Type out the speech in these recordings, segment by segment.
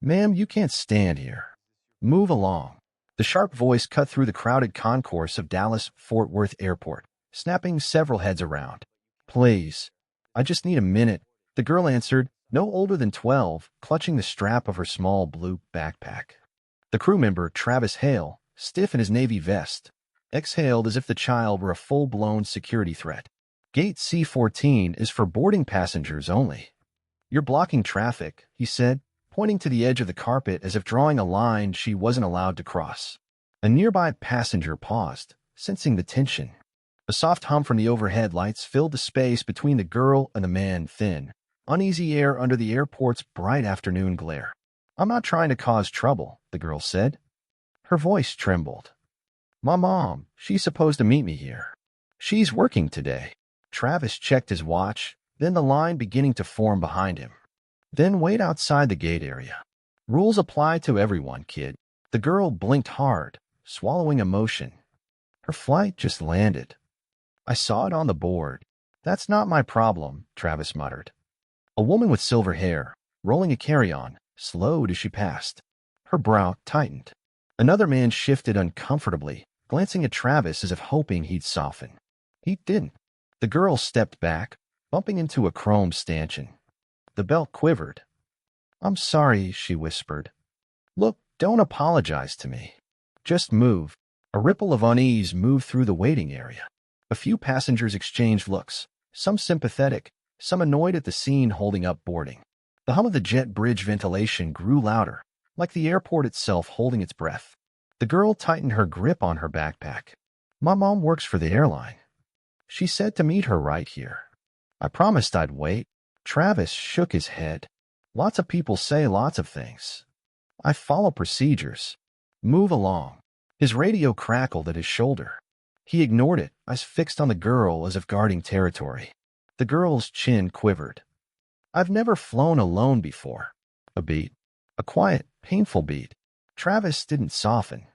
Ma'am, you can't stand here. Move along. The sharp voice cut through the crowded concourse of Dallas-Fort Worth Airport, snapping several heads around. Please. I just need a minute, the girl answered, no older than 12, clutching the strap of her small blue backpack. The crew member, Travis Hale, stiff in his navy vest, exhaled as if the child were a full-blown security threat. Gate C-14 is for boarding passengers only. You're blocking traffic, he said, pointing to the edge of the carpet as if drawing a line she wasn't allowed to cross. A nearby passenger paused, sensing the tension. A soft hum from the overhead lights filled the space between the girl and the man, thin, uneasy air under the airport's bright afternoon glare. I'm not trying to cause trouble, the girl said. Her voice trembled. My mom, she's supposed to meet me here. She's working today. Travis checked his watch, then the line beginning to form behind him. Then wait outside the gate area. Rules apply to everyone, kid. The girl blinked hard, swallowing emotion. Her flight just landed. I saw it on the board. That's not my problem, Travis muttered. A woman with silver hair, rolling a carry-on, slowed as she passed. Her brow tightened. Another man shifted uncomfortably, glancing at Travis as if hoping he'd soften. He didn't. The girl stepped back, bumping into a chrome stanchion. The belt quivered. I'm sorry, she whispered. Look, don't apologize to me. Just move. A ripple of unease moved through the waiting area. A few passengers exchanged looks, some sympathetic, some annoyed at the scene holding up boarding. The hum of the jet bridge ventilation grew louder, like the airport itself holding its breath. The girl tightened her grip on her backpack. My mom works for the airline. She said to meet her right here. I promised I'd wait. Travis shook his head. Lots of people say lots of things. I follow procedures. Move along. His radio crackled at his shoulder. He ignored it, eyes fixed on the girl as if guarding territory. The girl's chin quivered. I've never flown alone before. A beat. A quiet, painful beat. Travis didn't soften.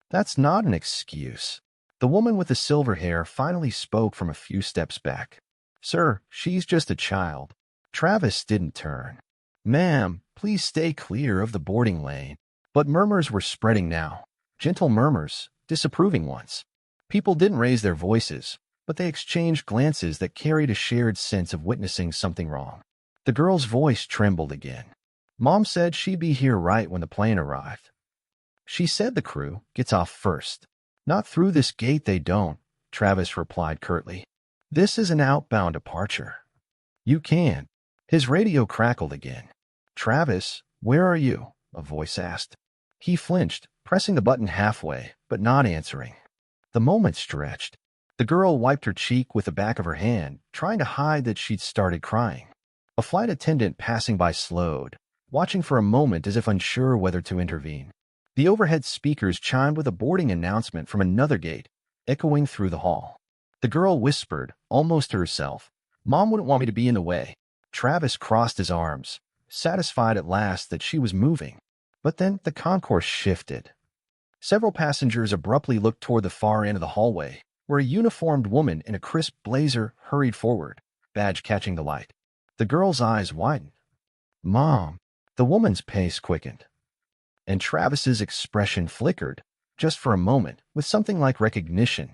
That's not an excuse. The woman with the silver hair finally spoke from a few steps back. Sir, she's just a child. Travis didn't turn. Ma'am, please stay clear of the boarding lane. But murmurs were spreading now. Gentle murmurs, disapproving ones. People didn't raise their voices, but they exchanged glances that carried a shared sense of witnessing something wrong. The girl's voice trembled again. Mom said she'd be here right when the plane arrived. She said the crew gets off first. Not through this gate they don't, Travis replied curtly. This is an outbound departure. You can. His radio crackled again. Travis, where are you? A voice asked. He flinched, pressing the button halfway, but not answering. The moment stretched. The girl wiped her cheek with the back of her hand, trying to hide that she'd started crying. A flight attendant passing by slowed, watching for a moment as if unsure whether to intervene. The overhead speakers chimed with a boarding announcement from another gate, echoing through the hall. The girl whispered, almost to herself, Mom wouldn't want me to be in the way. Travis crossed his arms, satisfied at last that she was moving. But then the concourse shifted. Several passengers abruptly looked toward the far end of the hallway, where a uniformed woman in a crisp blazer hurried forward, badge catching the light. The girl's eyes widened. Mom. The woman's pace quickened. And Travis's expression flickered, just for a moment, with something like recognition.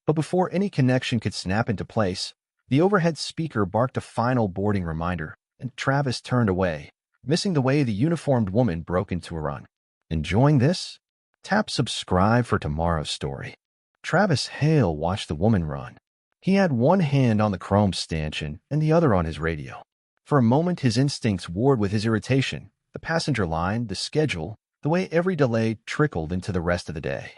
But before any connection could snap into place, the overhead speaker barked a final boarding reminder, and Travis turned away, missing the way the uniformed woman broke into a run. Enjoying this? Tap subscribe for tomorrow's story. Travis Hale watched the woman run. He had one hand on the chrome stanchion and the other on his radio. For a moment, his instincts warred with his irritation, the passenger line, the schedule, the way every delay trickled into the rest of the day.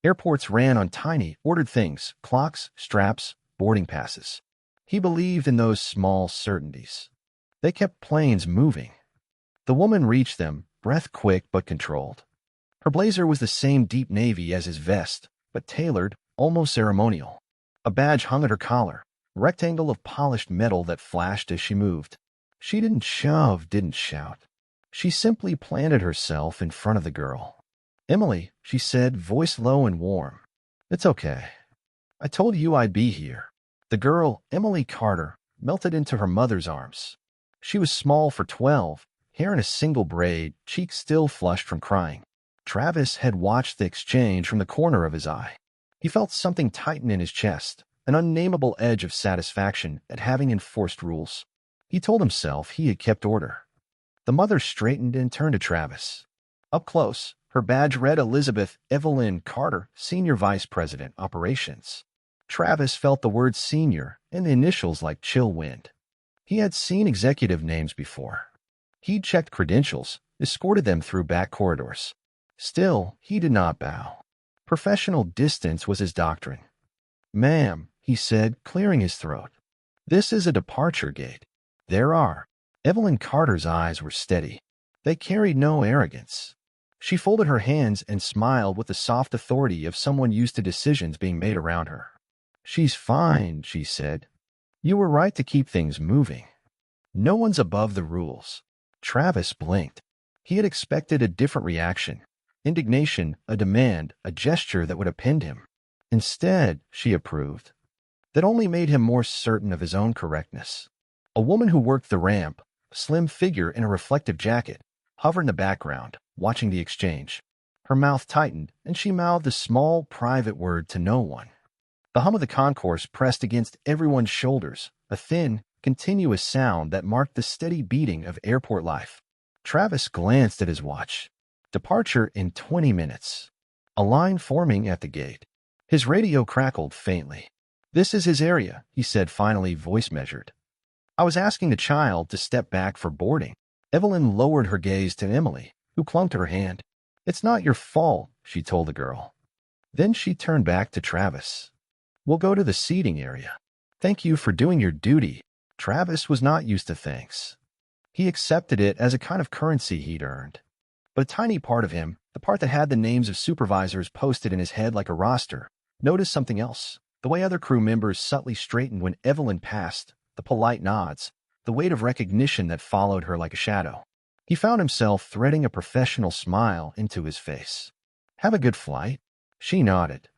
Airports ran on tiny, ordered things, clocks, straps, boarding passes. He believed in those small certainties. They kept planes moving. The woman reached them, breath quick but controlled. Her blazer was the same deep navy as his vest, but tailored, almost ceremonial. A badge hung at her collar, a rectangle of polished metal that flashed as she moved. She didn't shove, didn't shout. She simply planted herself in front of the girl. Emily, she said, voice low and warm. It's okay. I told you I'd be here. The girl, Emily Carter, melted into her mother's arms. She was small for 12, hair in a single braid, cheeks still flushed from crying. Travis had watched the exchange from the corner of his eye. He felt something tighten in his chest, an unnameable edge of satisfaction at having enforced rules. He told himself he had kept order. The mother straightened and turned to Travis. Up close, her badge read Elizabeth Evelyn Carter, Senior Vice President, Operations. Travis felt the word senior and the initials like chill wind. He had seen executive names before. He'd checked credentials, escorted them through back corridors. Still, he did not bow. Professional distance was his doctrine. "Ma'am," he said, clearing his throat. "This is a departure gate. There are." Evelyn Carter's eyes were steady. They carried no arrogance. She folded her hands and smiled with the soft authority of someone used to decisions being made around her. "She's fine," she said. "You were right to keep things moving. No one's above the rules." Travis blinked. He had expected a different reaction. Indignation, a demand, a gesture that would append him. Instead, she approved. That only made him more certain of his own correctness. A woman who worked the ramp, a slim figure in a reflective jacket, hovered in the background, watching the exchange. Her mouth tightened, and she mouthed a small, private word to no one. The hum of the concourse pressed against everyone's shoulders, a thin, continuous sound that marked the steady beating of airport life. Travis glanced at his watch. Departure in 20 minutes. A line forming at the gate. His radio crackled faintly. "This is his area," he said, finally, voice measured. "I was asking the child to step back for boarding." Evelyn lowered her gaze to Emily, who clung to her hand. "It's not your fault," she told the girl. Then she turned back to Travis. "We'll go to the seating area. Thank you for doing your duty." Travis was not used to thanks. He accepted it as a kind of currency he'd earned. But a tiny part of him, the part that had the names of supervisors posted in his head like a roster, noticed something else. The way other crew members subtly straightened when Evelyn passed, the polite nods, the weight of recognition that followed her like a shadow. He found himself threading a professional smile into his face. "Have a good flight." She nodded.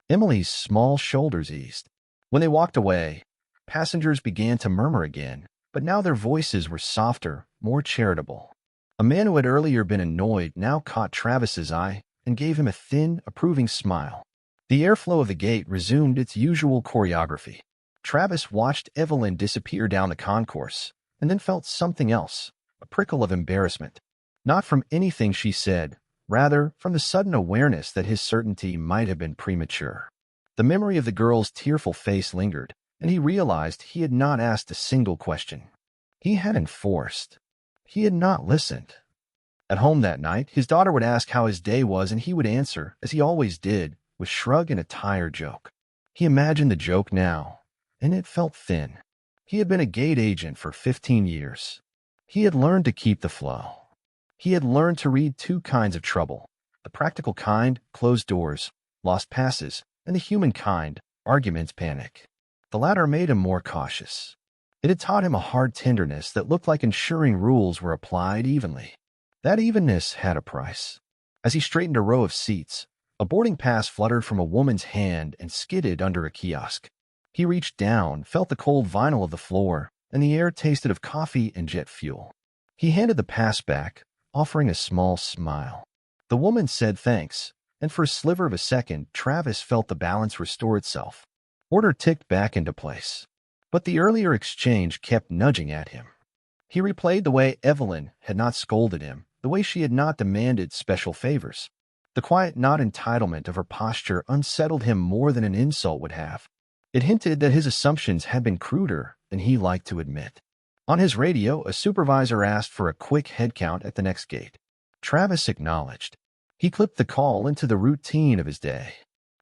Emily's small shoulders eased. When they walked away, passengers began to murmur again, but now their voices were softer, more charitable. A man who had earlier been annoyed now caught Travis's eye and gave him a thin, approving smile. The airflow of the gate resumed its usual choreography. Travis watched Evelyn disappear down the concourse, and then felt something else, a prickle of embarrassment. Not from anything she said, rather from the sudden awareness that his certainty might have been premature. The memory of the girl's tearful face lingered, and he realized he had not asked a single question. He had enforced. He had not listened. At home that night, his daughter would ask how his day was, and he would answer, as he always did, with shrug and a tired joke. He imagined the joke now, and it felt thin. He had been a gate agent for 15 years. He had learned to keep the flow. He had learned to read two kinds of trouble: the practical kind, closed doors, lost passes, and the human kind, arguments, panic. The latter made him more cautious. It had taught him a hard tenderness that looked like ensuring rules were applied evenly. That evenness had a price. As he straightened a row of seats, a boarding pass fluttered from a woman's hand and skidded under a kiosk. He reached down, felt the cold vinyl of the floor, and the air tasted of coffee and jet fuel. He handed the pass back, offering a small smile. The woman said thanks, and for a sliver of a second, Travis felt the balance restore itself. Order ticked back into place. But the earlier exchange kept nudging at him. He replayed the way Evelyn had not scolded him, the way she had not demanded special favors. The quiet not-entitlement of her posture unsettled him more than an insult would have. It hinted that his assumptions had been cruder than he liked to admit. On his radio, a supervisor asked for a quick head count at the next gate. Travis acknowledged. He clipped the call into the routine of his day.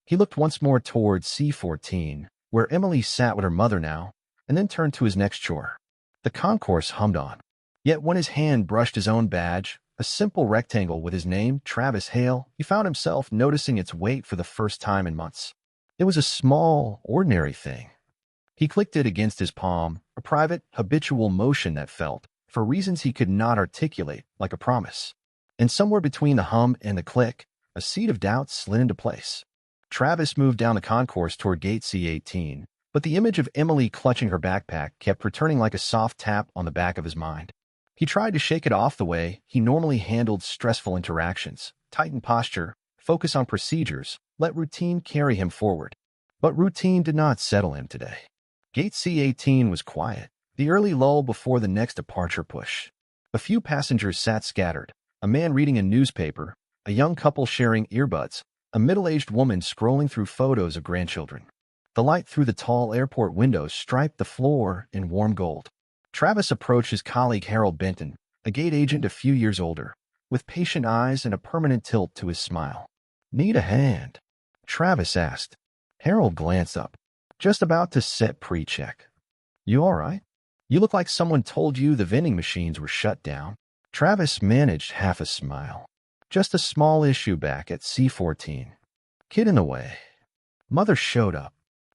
He looked once more toward C-14, where Emily sat with her mother now, and then turned to his next chore. The concourse hummed on. Yet when his hand brushed his own badge, a simple rectangle with his name, Travis Hale, he found himself noticing its weight for the first time in months. It was a small, ordinary thing. He clicked it against his palm, a private, habitual motion that felt, for reasons he could not articulate, like a promise. And somewhere between the hum and the click, a seed of doubt slid into place. Travis moved down the concourse toward gate C-18, but the image of Emily clutching her backpack kept returning like a soft tap on the back of his mind. He tried to shake it off the way he normally handled stressful interactions, tighten posture, focus on procedures, let routine carry him forward. But routine did not settle him today. Gate C18 was quiet, the early lull before the next departure push. A few passengers sat scattered, a man reading a newspaper, a young couple sharing earbuds, a middle-aged woman scrolling through photos of grandchildren. The light through the tall airport windows striped the floor in warm gold. Travis approached his colleague Harold Benton, a gate agent a few years older, with patient eyes and a permanent tilt to his smile. "Need a hand?" Travis asked. Harold glanced up, just about to set pre-check. "You all right? You look like someone told you the vending machines were shut down." Travis managed half a smile. "Just a small issue back at C14. Kid in the way." Mother showed up.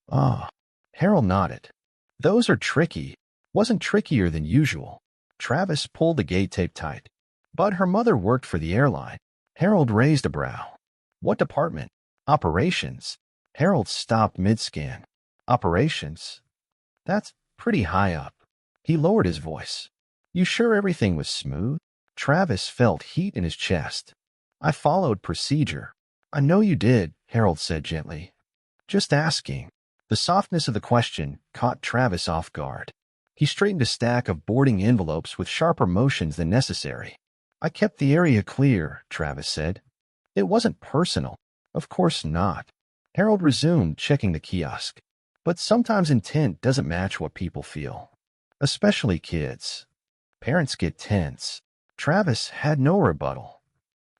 "Ah." Harold nodded. "Those are tricky." Wasn't trickier than usual. Travis pulled the gate tape tight. "But her mother worked for the airline." Harold raised a brow. "What department?" "Operations." Harold stopped mid-scan. "Operations? That's pretty high up." He lowered his voice. "You sure everything was smooth?" Travis felt heat in his chest. "I followed procedure." "I know you did," Harold said gently. "Just asking." The softness of the question caught Travis off guard. He straightened a stack of boarding envelopes with sharper motions than necessary. "I kept the area clear," Travis said. "It wasn't personal." "Of course not." Harold resumed checking the kiosk. "But sometimes intent doesn't match what people feel. Especially kids. Parents get tense." Travis had no rebuttal.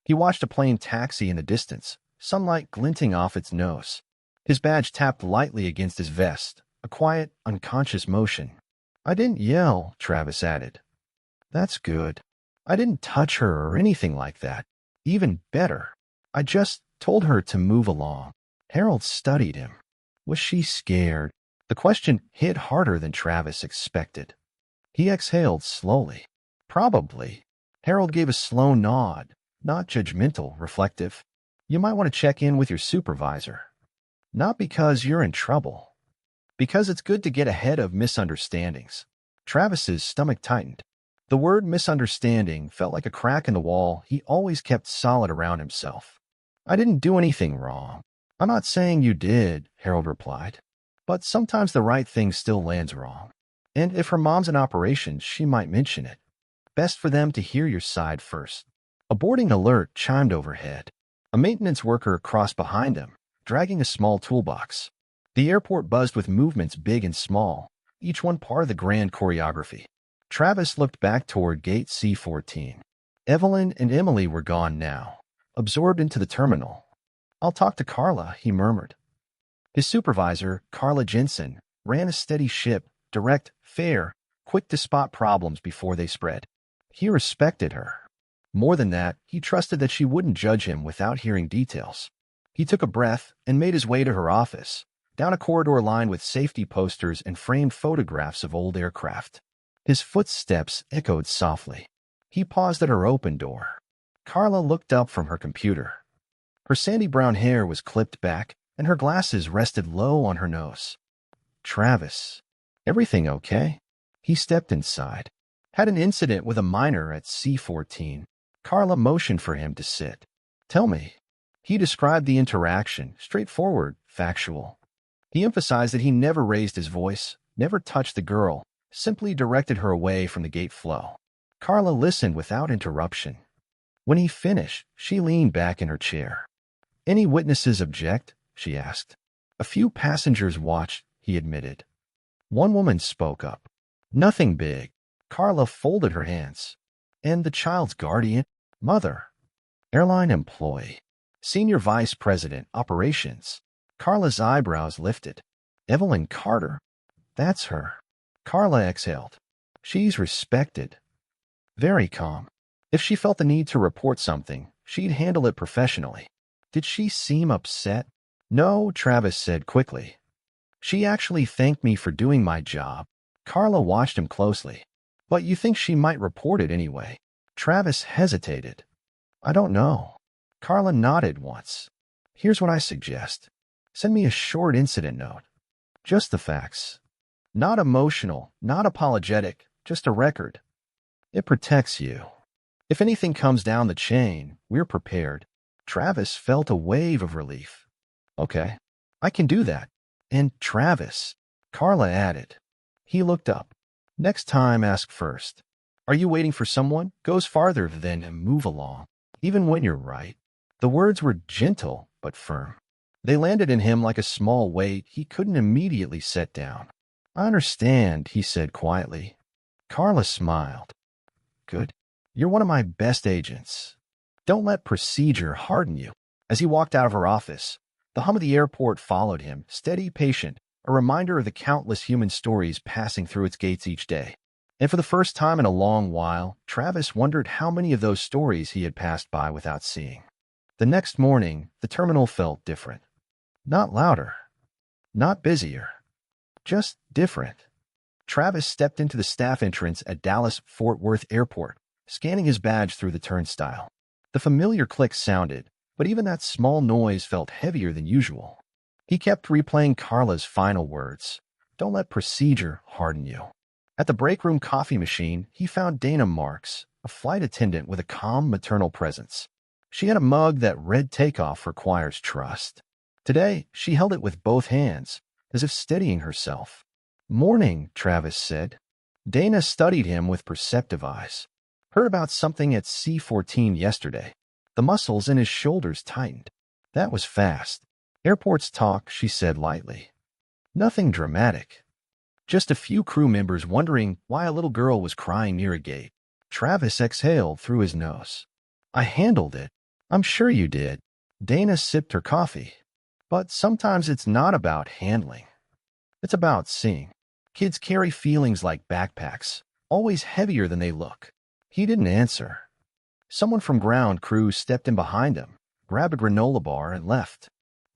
He watched a plane taxi in the distance, sunlight glinting off its nose. His badge tapped lightly against his vest, a quiet, unconscious motion. "I didn't yell," Travis added. "That's good. I didn't touch her or anything like that. Even better. I just told her to move along." Harold studied him. Was she scared? The question hit harder than Travis expected. He exhaled slowly. "Probably." Harold gave a slow nod, not judgmental, reflective. "You might want to check in with your supervisor. Not because you're in trouble. Because it's good to get ahead of misunderstandings." Travis's stomach tightened. The word misunderstanding felt like a crack in the wall he always kept solid around himself. "I didn't do anything wrong." "I'm not saying you did," Harold replied. "But sometimes the right thing still lands wrong. And if her mom's in operations, she might mention it. Best for them to hear your side first." A boarding alert chimed overhead. A maintenance worker crossed behind him, dragging a small toolbox. The airport buzzed with movements big and small, each one part of the grand choreography. Travis looked back toward gate C14. Evelyn and Emily were gone now, absorbed into the terminal. "I'll talk to Carla," he murmured. His supervisor, Carla Jensen, ran a steady ship, direct, fair, quick to spot problems before they spread. He respected her. More than that, he trusted that she wouldn't judge him without hearing details. He took a breath and made his way to her office, down a corridor lined with safety posters and framed photographs of old aircraft. His footsteps echoed softly. He paused at her open door. Carla looked up from her computer. Her sandy brown hair was clipped back, and her glasses rested low on her nose. "Travis, everything okay?" He stepped inside. "Had an incident with a minor at C14. Carla motioned for him to sit. "Tell me." He described the interaction, straightforward, factual. He emphasized that he never raised his voice, never touched the girl, simply directed her away from the gate flow. Carla listened without interruption. When he finished, she leaned back in her chair. "Any witnesses object?" she asked. "A few passengers watched," he admitted. One woman spoke up. "Nothing big." Carla folded her hands. "And the child's guardian?" "Mother." "Airline employee. Senior Vice President, Operations." Carla's eyebrows lifted. "Evelyn Carter? That's her." Carla exhaled. "She's respected. Very calm. If she felt the need to report something, she'd handle it professionally." "Did she seem upset?" "No," Travis said quickly. "She actually thanked me for doing my job." Carla watched him closely. "But you think she might report it anyway?" Travis hesitated. "I don't know." Carla nodded once. "Here's what I suggest. Send me a short incident note. Just the facts. Not emotional, not apologetic, just a record. It protects you. If anything comes down the chain, we're prepared. Travis felt a wave of relief. Okay, I can do that. And Travis, Carla added. He looked up. Next time, ask first. Are you waiting for someone? Goes farther than move along, even when you're right. The words were gentle but firm. They landed in him like a small weight he couldn't immediately set down. I understand, he said quietly. Carla smiled. Good. You're one of my best agents. Don't let procedure harden you. As he walked out of her office, the hum of the airport followed him, steady, patient, a reminder of the countless human stories passing through its gates each day. And for the first time in a long while, Travis wondered how many of those stories he had passed by without seeing. The next morning, the terminal felt different. Not louder. Not busier. Just different. Travis stepped into the staff entrance at Dallas-Fort Worth Airport, scanning his badge through the turnstile. The familiar click sounded, but even that small noise felt heavier than usual. He kept replaying Carla's final words. Don't let procedure harden you. At the break room coffee machine, he found Dana Marks, a flight attendant with a calm maternal presence. She had a mug that read takeoff requires trust. Today, she held it with both hands, as if steadying herself. Morning, Travis said. Dana studied him with perceptive eyes. Heard about something at C-14 yesterday. The muscles in his shoulders tightened. That was fast. Airports talk, she said lightly. Nothing dramatic. Just a few crew members wondering why a little girl was crying near a gate. Travis exhaled through his nose. I handled it. I'm sure you did. Dana sipped her coffee. But sometimes it's not about handling. It's about seeing. Kids carry feelings like backpacks, always heavier than they look. He didn't answer. Someone from ground crew stepped in behind him, grabbed a granola bar, and left.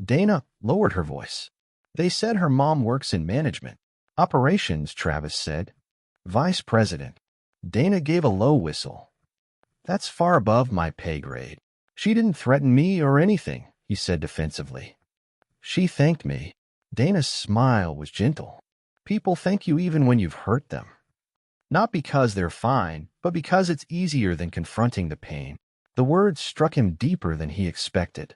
Dana lowered her voice. They said her mom works in management. Operations, Travis said. Vice president. Dana gave a low whistle. That's far above my pay grade. She didn't threaten me or anything, he said defensively. She thanked me. Dana's smile was gentle. People thank you even when you've hurt them. Not because they're fine, but because it's easier than confronting the pain. The words struck him deeper than he expected.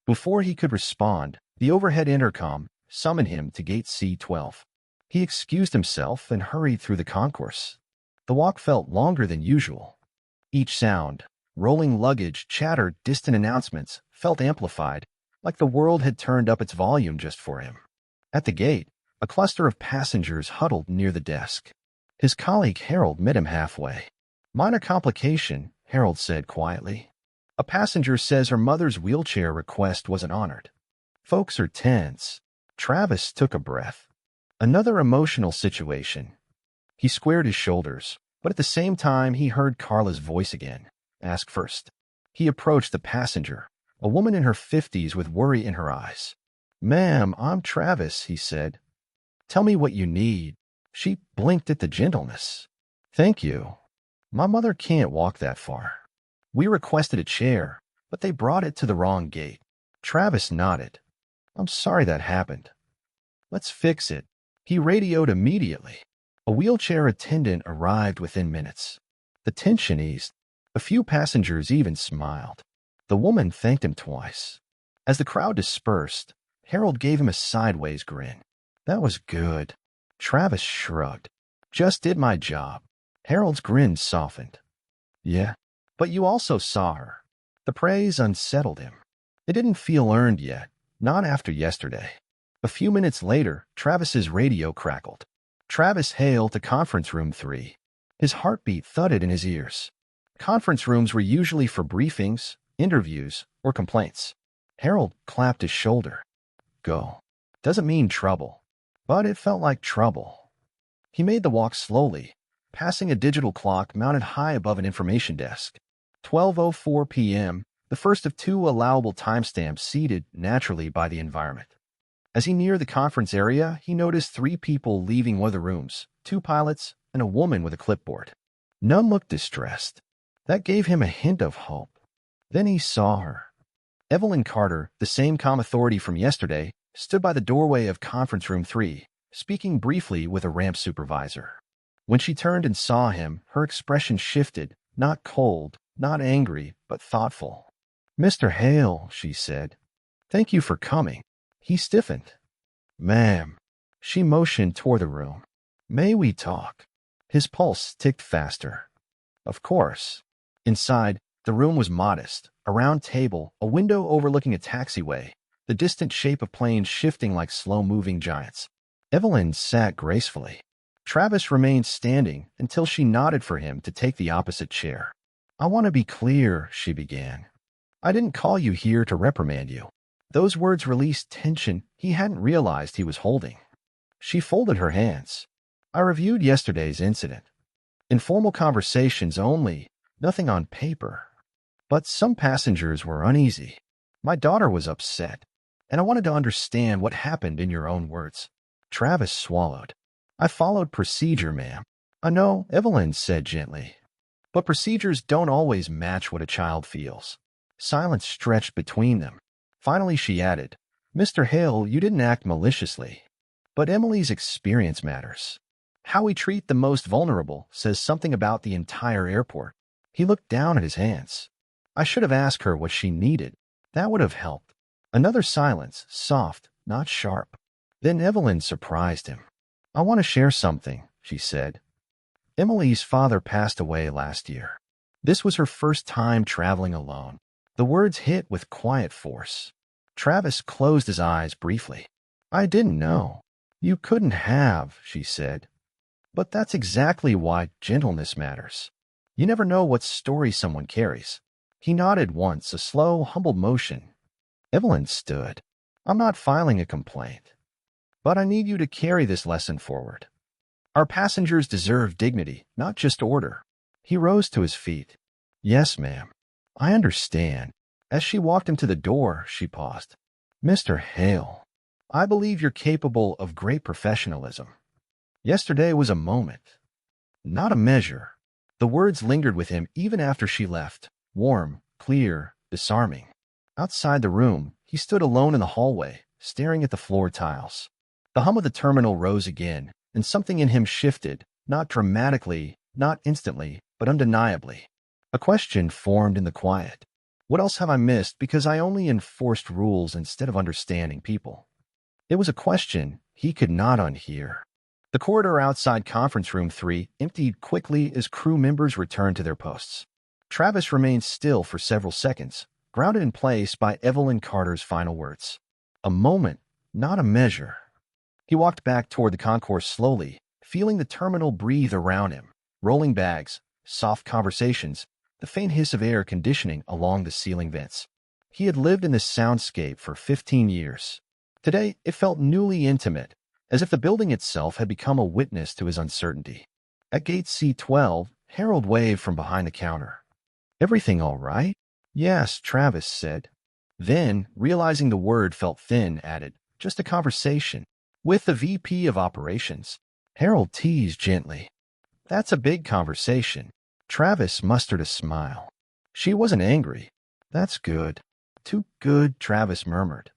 Before he could respond, the overhead intercom summoned him to gate C-12. He excused himself and hurried through the concourse. The walk felt longer than usual. Each sound, rolling luggage, chatter, distant announcements, felt amplified, like the world had turned up its volume just for him. At the gate, a cluster of passengers huddled near the desk. His colleague Harold met him halfway. Minor complication, Harold said quietly. A passenger says her mother's wheelchair request wasn't honored. Folks are tense. Travis took a breath. Another emotional situation. He squared his shoulders, but at the same time he heard Carla's voice again. Ask first. He approached the passenger, a woman in her 50s with worry in her eyes. Ma'am, I'm Travis, he said. Tell me what you need. She blinked at the gentleness. Thank you. My mother can't walk that far. We requested a chair, but they brought it to the wrong gate. Travis nodded. I'm sorry that happened. Let's fix it. He radioed immediately. A wheelchair attendant arrived within minutes. The tension eased. A few passengers even smiled. The woman thanked him twice. As the crowd dispersed, Harold gave him a sideways grin. That was good. Travis shrugged. Just did my job. Harold's grin softened. Yeah, but you also saw her. The praise unsettled him. It didn't feel earned yet, not after yesterday. A few minutes later, Travis's radio crackled. Travis hailed to conference room 3. His heartbeat thudded in his ears. Conference rooms were usually for briefings, interviews, or complaints. Harold clapped his shoulder. Go. Doesn't mean trouble, but it felt like trouble. He made the walk slowly, passing a digital clock mounted high above an information desk. 12:04 p.m., the first of 2 allowable timestamps seeded naturally by the environment. As he neared the conference area, he noticed 3 people leaving one of the rooms, 2 pilots and a woman with a clipboard. None looked distressed. That gave him a hint of hope. Then he saw her. Evelyn Carter, the same comm authority from yesterday, stood by the doorway of conference room 3, speaking briefly with a ramp supervisor. When she turned and saw him, her expression shifted, not cold, not angry, but thoughtful. "Mr. Hale," she said, "thank you for coming." He stiffened. "Ma'am." She motioned toward the room. "May we talk?" His pulse ticked faster. "Of course." Inside, the room was modest. A round table, a window overlooking a taxiway, the distant shape of planes shifting like slow-moving giants. Evelyn sat gracefully. Travis remained standing until she nodded for him to take the opposite chair. "I want to be clear," she began. "I didn't call you here to reprimand you." Those words released tension he hadn't realized he was holding. She folded her hands. "I reviewed yesterday's incident. Informal conversations only, nothing on paper. But some passengers were uneasy. My daughter was upset, and I wanted to understand what happened in your own words." Travis swallowed. "I followed procedure, ma'am." "I know," Evelyn said gently. "But procedures don't always match what a child feels." Silence stretched between them. Finally, she added, "Mr. Hale, you didn't act maliciously. But Emily's experience matters. How we treat the most vulnerable says something about the entire airport." He looked down at his hands. "I should have asked her what she needed. That would have helped." Another silence, soft, not sharp. Then Evelyn surprised him. "I want to share something," she said. "Emily's father passed away last year. This was her first time traveling alone." The words hit with quiet force. Travis closed his eyes briefly. "I didn't know." "You couldn't have," she said. "But that's exactly why gentleness matters. You never know what story someone carries." He nodded once, a slow, humbled motion. Evelyn stood. "I'm not filing a complaint, but I need you to carry this lesson forward. Our passengers deserve dignity, not just order." He rose to his feet. "Yes, ma'am. I understand." As she walked him to the door, she paused. "Mr. Hale, I believe you're capable of great professionalism. Yesterday was a moment, not a measure." The words lingered with him even after she left, warm, clear, disarming. Outside the room, he stood alone in the hallway, staring at the floor tiles. The hum of the terminal rose again, and something in him shifted, not dramatically, not instantly, but undeniably. A question formed in the quiet. What else have I missed because I only enforced rules instead of understanding people? It was a question he could not unhear. The corridor outside Conference Room 3 emptied quickly as crew members returned to their posts. Travis remained still for several seconds, grounded in place by Evelyn Carter's final words. "A moment, not a measure." He walked back toward the concourse slowly, feeling the terminal breathe around him. Rolling bags, soft conversations, the faint hiss of air conditioning along the ceiling vents. He had lived in this soundscape for 15 years. Today, it felt newly intimate, as if the building itself had become a witness to his uncertainty. At gate C12, Harold waved from behind the counter. "Everything all right?" "Yes," Travis said. Then, realizing the word felt thin, added, "Just a conversation." "With the VP of Operations." Harold teased gently. "That's a big conversation." Travis mustered a smile. She wasn't angry. "That's good." "Too good," Travis murmured.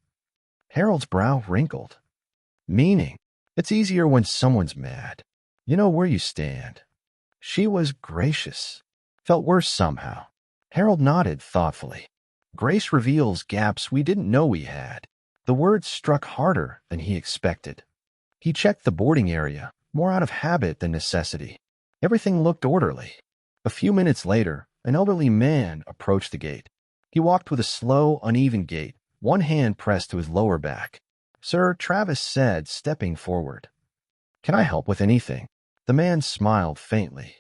Harold's brow wrinkled. "Meaning, it's easier when someone's mad. You know where you stand." She was gracious. Felt worse somehow. Harold nodded thoughtfully. "Grace reveals gaps we didn't know we had." The words struck harder than he expected. He checked the boarding area, more out of habit than necessity. Everything looked orderly. A few minutes later, an elderly man approached the gate. He walked with a slow, uneven gait, one hand pressed to his lower back. "Sir," Travis said, stepping forward. "Can I help with anything?" The man smiled faintly.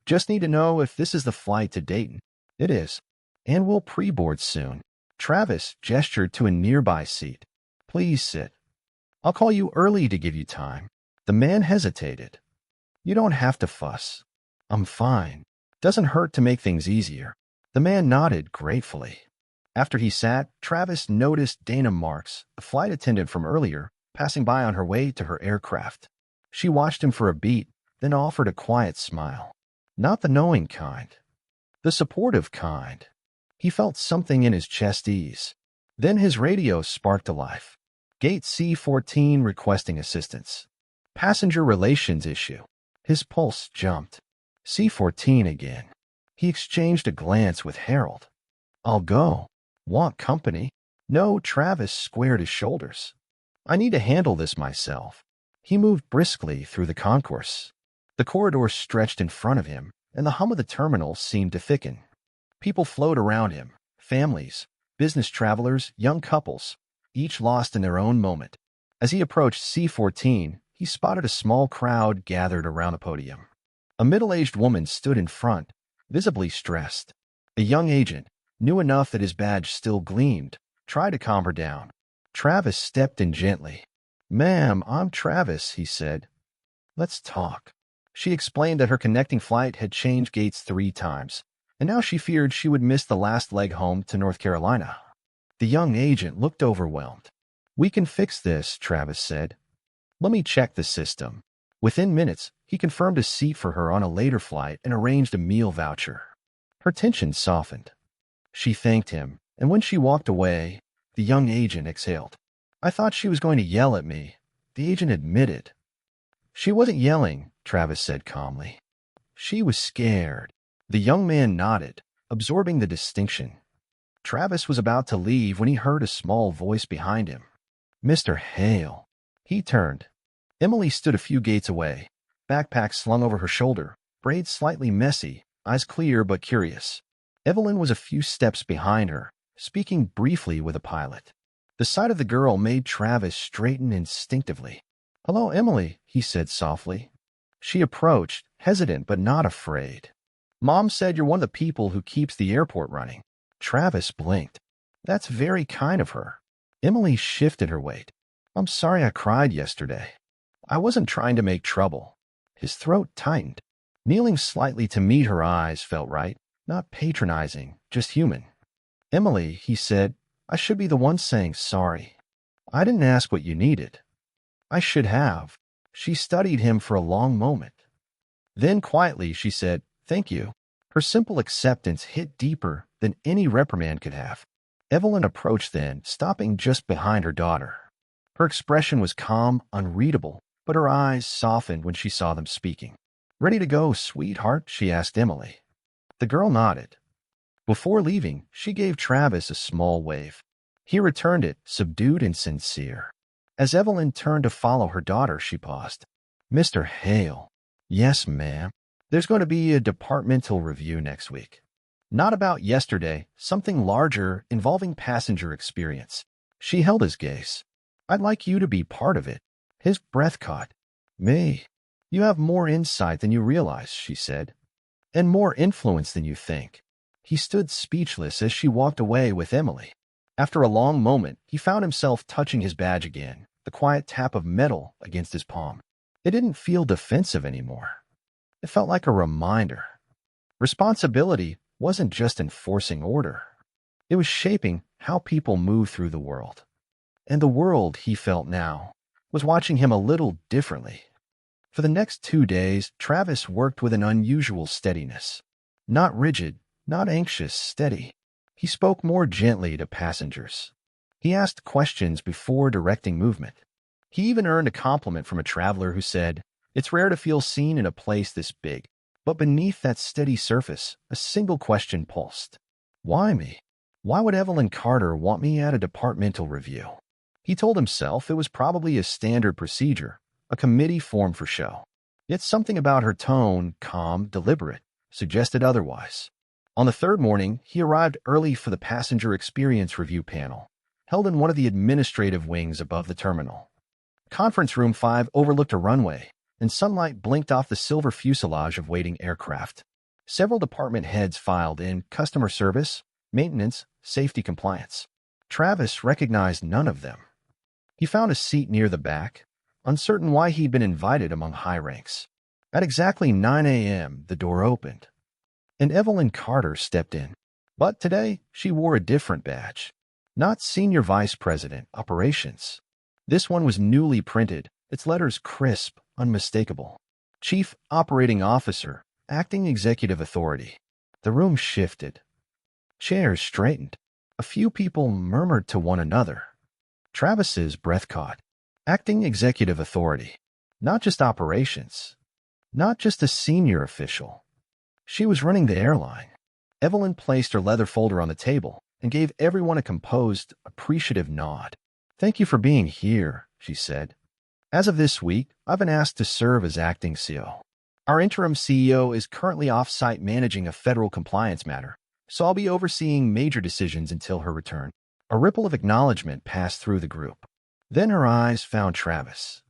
"Just need to know if this is the flight to Dayton." "It is. And we'll pre-board soon." Travis gestured to a nearby seat. "Please sit. I'll call you early to give you time." The man hesitated. "You don't have to fuss. I'm fine. Doesn't hurt to make things easier." The man nodded gratefully. After he sat, Travis noticed Dana Marks, the flight attendant from earlier, passing by on her way to her aircraft. She watched him for a beat, then offered a quiet smile. Not the knowing kind. The supportive kind. He felt something in his chest ease. Then his radio sparked to life. "Gate C14 requesting assistance. Passenger relations issue." His pulse jumped. C-14 again. He exchanged a glance with Harold. I'll go. Want company? No, Travis squared his shoulders. I need to handle this myself. He moved briskly through the concourse. The corridor stretched in front of him, and the hum of the terminal seemed to thicken. People flowed around him, families, business travelers, young couples, each lost in their own moment. As he approached C-14, he spotted a small crowd gathered around the podium. A middle-aged woman stood in front, visibly stressed. A young agent, knew enough that his badge still gleamed, tried to calm her down. Travis stepped in gently. Ma'am, I'm Travis, he said. Let's talk. She explained that her connecting flight had changed gates 3 times, and now she feared she would miss the last leg home to North Carolina. The young agent looked overwhelmed. We can fix this, Travis said. Let me check the system. Within minutes, he confirmed a seat for her on a later flight and arranged a meal voucher. Her tension softened. She thanked him, and when she walked away, the young agent exhaled. I thought she was going to yell at me, the agent admitted. She wasn't yelling, Travis said calmly. She was scared. The young man nodded, absorbing the distinction. Travis was about to leave when he heard a small voice behind him. Mr. Hale. He turned. Emily stood a few gates away, backpack slung over her shoulder, braids slightly messy, eyes clear but curious. Evelyn was a few steps behind her, speaking briefly with a pilot. The sight of the girl made Travis straighten instinctively. Hello, Emily, he said softly. She approached, hesitant but not afraid. Mom said you're one of the people who keeps the airport running. Travis blinked. That's very kind of her. Emily shifted her weight. I'm sorry I cried yesterday. I wasn't trying to make trouble. His throat tightened. Kneeling slightly to meet her eyes felt right, not patronizing, just human. Emily, he said, I should be the one saying sorry. I didn't ask what you needed. I should have. She studied him for a long moment. Then quietly she said, thank you. Her simple acceptance hit deeper than any reprimand could have. Evelyn approached then, stopping just behind her daughter. Her expression was calm, unreadable, but her eyes softened when she saw them speaking. Ready to go, sweetheart? She asked Emily. The girl nodded. Before leaving, she gave Travis a small wave. He returned it, subdued and sincere. As Evelyn turned to follow her daughter, she paused. Mr. Hale. Yes, ma'am. There's going to be a departmental review next week. Not about yesterday, something larger involving passenger experience. She held his gaze. I'd like you to be part of it. His breath caught. Me. You have more insight than you realize, she said. And more influence than you think. He stood speechless as she walked away with Emily. After a long moment, he found himself touching his badge again, the quiet tap of metal against his palm. It didn't feel defensive anymore. It felt like a reminder. Responsibility wasn't just enforcing order. It was shaping how people move through the world. And the world, he felt now, was watching him a little differently. For the next 2 days, Travis worked with an unusual steadiness. Not rigid, not anxious, steady. He spoke more gently to passengers. He asked questions before directing movement. He even earned a compliment from a traveler who said, it's rare to feel seen in a place this big. But beneath that steady surface, a single question pulsed. Why me? Why would Evelyn Carter want me at a departmental review? He told himself it was probably a standard procedure, a committee formed for show. Yet something about her tone, calm, deliberate, suggested otherwise. On the 3rd morning, he arrived early for the passenger experience review panel, held in one of the administrative wings above the terminal. Conference Room 5 overlooked a runway, and sunlight blinked off the silver fuselage of waiting aircraft. Several department heads filed in: customer service, maintenance, safety compliance. Travis recognized none of them. He found a seat near the back, uncertain why he'd been invited among high ranks. At exactly 9 a.m., the door opened, and Evelyn Carter stepped in. But today, she wore a different badge. Not Senior Vice President, Operations. This one was newly printed, its letters crisp, unmistakable. Chief Operating Officer, Acting Executive Authority. The room shifted. Chairs straightened. A few people murmured to one another. Travis's breath caught. Acting Executive Authority. Not just operations. Not just a senior official. She was running the airline. Evelyn placed her leather folder on the table and gave everyone a composed, appreciative nod. "Thank you for being here," she said. "As of this week, I've been asked to serve as acting CEO. Our interim CEO is currently off-site managing a federal compliance matter, so I'll be overseeing major decisions until her return." A ripple of acknowledgement passed through the group. Then her eyes found Travis.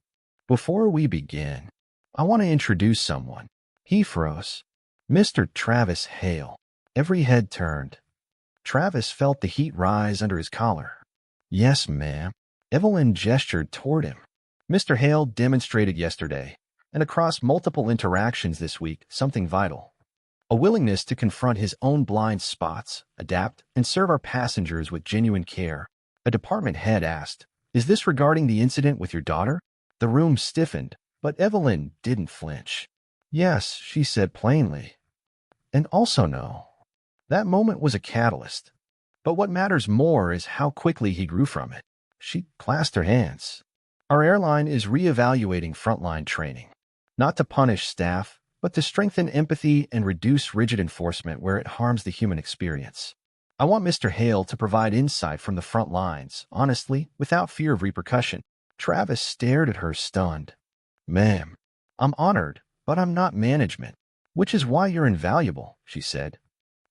"Before we begin, I want to introduce someone." He froze. "Mr. Travis Hale." Every head turned. Travis felt the heat rise under his collar. "Yes, ma'am." Evelyn gestured toward him. "Mr. Hale demonstrated yesterday, and across multiple interactions this week, something vital. A willingness to confront his own blind spots, adapt, and serve our passengers with genuine care." A department head asked, "Is this regarding the incident with your daughter?" The room stiffened, but Evelyn didn't flinch. "Yes," she said plainly. "And also no." That moment was a catalyst. But what matters more is how quickly he grew from it. She clasped her hands. "Our airline is reevaluating frontline training. Not to punish staff, but to strengthen empathy and reduce rigid enforcement where it harms the human experience. I want Mr. Hale to provide insight from the front lines, honestly, without fear of repercussion." Travis stared at her, stunned. "Ma'am, I'm honored, but I'm not management." "Which is why you're invaluable," she said.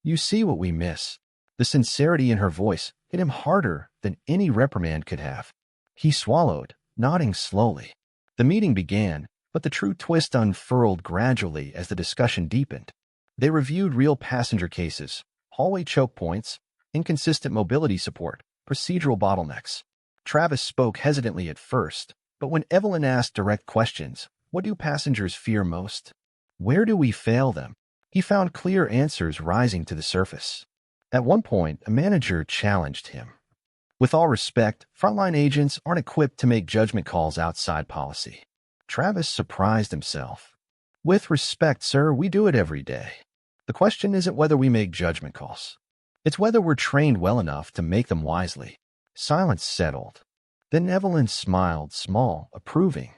"You see what we miss." The sincerity in her voice hit him harder than any reprimand could have. He swallowed, nodding slowly. The meeting began, but the true twist unfurled gradually as the discussion deepened. They reviewed real passenger cases, hallway choke points, inconsistent mobility support, procedural bottlenecks. Travis spoke hesitantly at first, but when Evelyn asked direct questions, "What do passengers fear most? Where do we fail them?" he found clear answers rising to the surface. At one point, a manager challenged him. "With all respect, frontline agents aren't equipped to make judgment calls outside policy." Travis surprised himself. "With respect, sir, we do it every day. The question isn't whether we make judgment calls. It's whether we're trained well enough to make them wisely." Silence settled. Then Evelyn smiled, small, approving.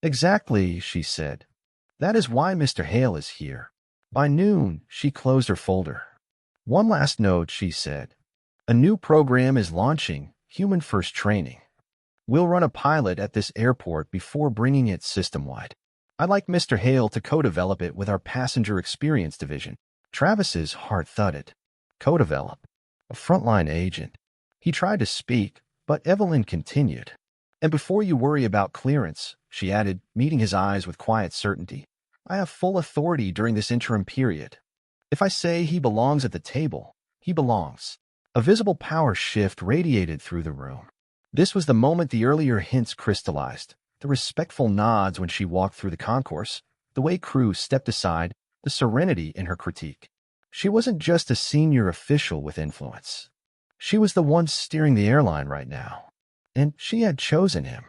"Exactly," she said. "That is why Mr. Hale is here." By noon, she closed her folder. "One last note," she said. "A new program is launching, Human First Training. We'll run a pilot at this airport before bringing it system-wide. I'd like Mr. Hale to co-develop it with our Passenger Experience Division." Travis's heart thudded. Co-develop? A frontline agent? He tried to speak, but Evelyn continued. "And before you worry about clearance," she added, meeting his eyes with quiet certainty, "I have full authority during this interim period. If I say he belongs at the table, he belongs." A visible power shift radiated through the room. This was the moment the earlier hints crystallized, the respectful nods when she walked through the concourse, the way crew stepped aside, the serenity in her critique. She wasn't just a senior official with influence. She was the one steering the airline right now. And she had chosen him.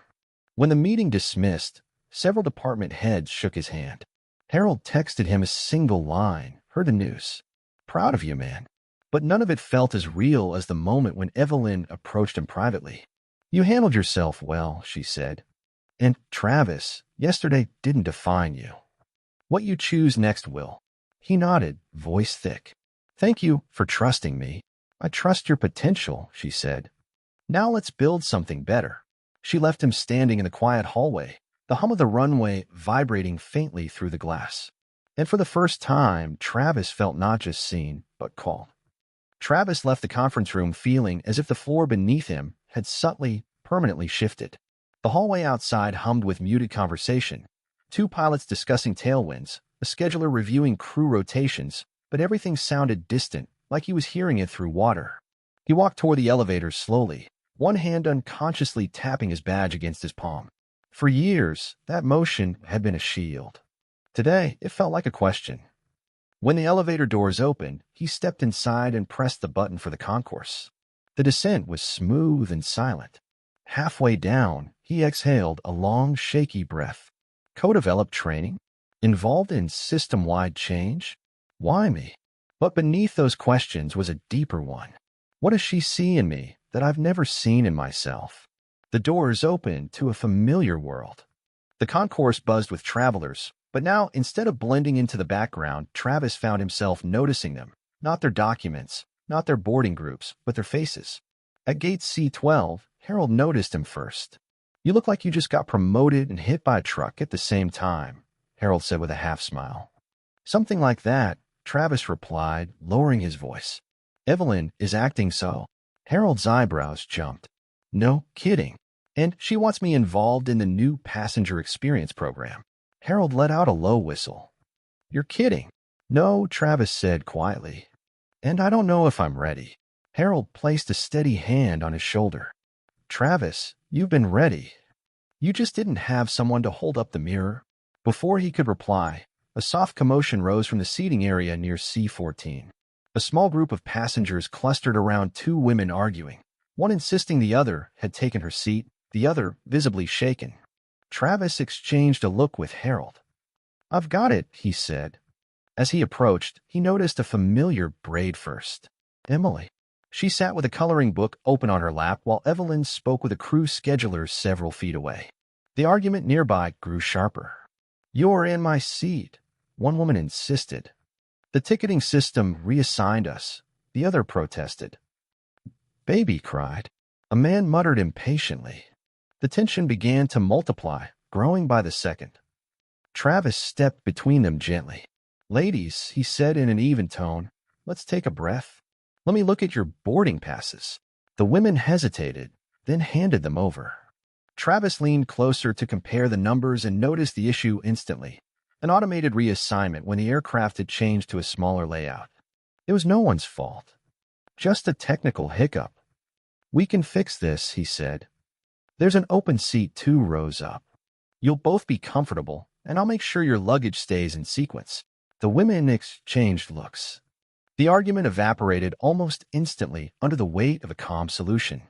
When the meeting dismissed, several department heads shook his hand. Harold texted him a single line, "Heard the news. Proud of you, man." But none of it felt as real as the moment when Evelyn approached him privately. "You handled yourself well," she said. "And Travis, yesterday didn't define you. What you choose next will." He nodded, voice thick. "Thank you for trusting me. I trust your potential," she said. "Now let's build something better." She left him standing in the quiet hallway, the hum of the runway vibrating faintly through the glass. And for the first time, Travis felt not just seen, but called. Travis left the conference room feeling as if the floor beneath him had subtly, permanently shifted. The hallway outside hummed with muted conversation, two pilots discussing tailwinds, a scheduler reviewing crew rotations, but everything sounded distant, like he was hearing it through water. He walked toward the elevator slowly, one hand unconsciously tapping his badge against his palm. For years, that motion had been a shield. Today, it felt like a question. When the elevator doors opened, he stepped inside and pressed the button for the concourse. The descent was smooth and silent. Halfway down, he exhaled a long, shaky breath. Co-developed training? Involved in system-wide change? Why me? But beneath those questions was a deeper one. What does she see in me that I've never seen in myself? The doors opened to a familiar world. The concourse buzzed with travelers, But now, instead of blending into the background, Travis found himself noticing them, not their documents, not their boarding groups, but their faces. At gate C12, Harold noticed him first. "You look like you just got promoted and hit by a truck at the same time," Harold said with a half-smile. "Something like that," Travis replied, lowering his voice. "Evelyn is acting so." Harold's eyebrows jumped. "No kidding. And she wants me involved in the new passenger experience program." Harold let out a low whistle. "You're kidding." "No," Travis said quietly. "And I don't know if I'm ready." Harold placed a steady hand on his shoulder. "Travis, you've been ready. You just didn't have someone to hold up the mirror." Before he could reply, a soft commotion rose from the seating area near C14. A small group of passengers clustered around two women arguing, one insisting the other had taken her seat, the other visibly shaken. Travis exchanged a look with Harold. "I've got it," he said. As he approached, he noticed a familiar braid first. Emily. She sat with a coloring book open on her lap while Evelyn spoke with a crew scheduler several feet away. The argument nearby grew sharper. "You're in my seat," one woman insisted. "The ticketing system reassigned us," the other protested. "Baby," cried. A man muttered impatiently. The tension began to multiply, growing by the second. Travis stepped between them gently. "Ladies," he said in an even tone, "let's take a breath. Let me look at your boarding passes." The women hesitated, then handed them over. Travis leaned closer to compare the numbers and noticed the issue instantly. An automated reassignment when the aircraft had changed to a smaller layout. It was no one's fault. Just a technical hiccup. "We can fix this," he said. "There's an open seat 2 rows up. You'll both be comfortable, and I'll make sure your luggage stays in sequence." The women exchanged looks. The argument evaporated almost instantly under the weight of a calm solution.